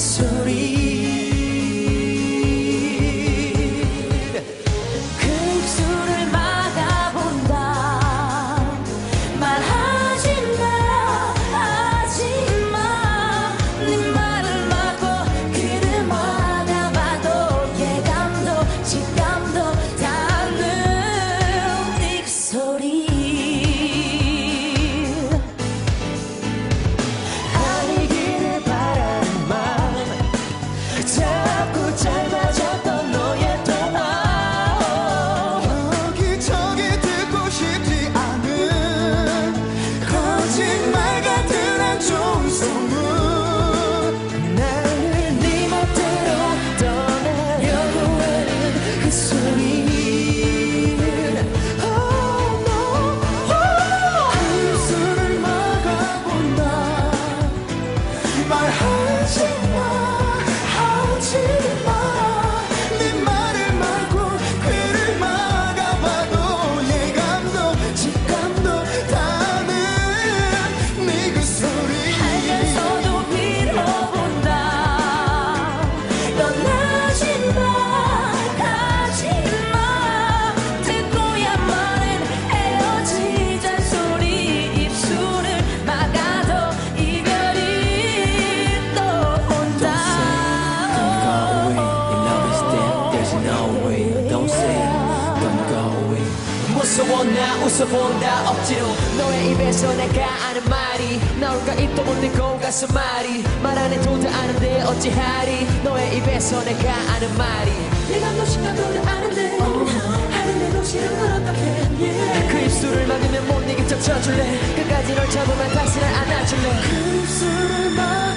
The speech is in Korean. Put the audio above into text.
소리 그 입술을 막아본다 말하지마 하지마 네 말을 막고 귀를 막아봐도 예감도 직감도 닿는 네 소리 아니기를 바라는 맘 자꾸 짧아졌던 너의 통화 여기저기 듣고 싶지 않은 거짓말 같은 안 좋은 소문 나를 네 멋대로 떠나려고 하는 그 소리 그 입술을 막아본다 말하지마 하지마 네 말을 막고 귀를 막아봐도 예감도 직감도 닿는 네 그 소리 알면서도 빌어본다 떠나지마 가지마 듣고야만은 헤어지자 소리 입술을 막아도 이별이 또 온다 Don't go away. Your love is dead. There's no way. Don't say, don't go away. 무서워 나 웃어본다 억지로 너의 입에서 내가 아는 말이 나올까 입도 못 대고 가서 말이 말 안 해도 다 아는데 어찌하리 너의 입에서 내가 아는 말이 내가 무심하고 다 아는데 하는데도 싫은 걸 어떡해 그 입술을 막으면 못 이긴 척 쳐줄래 끝까지 널 잡으면 다시 날 안아줄래 그 입술을 막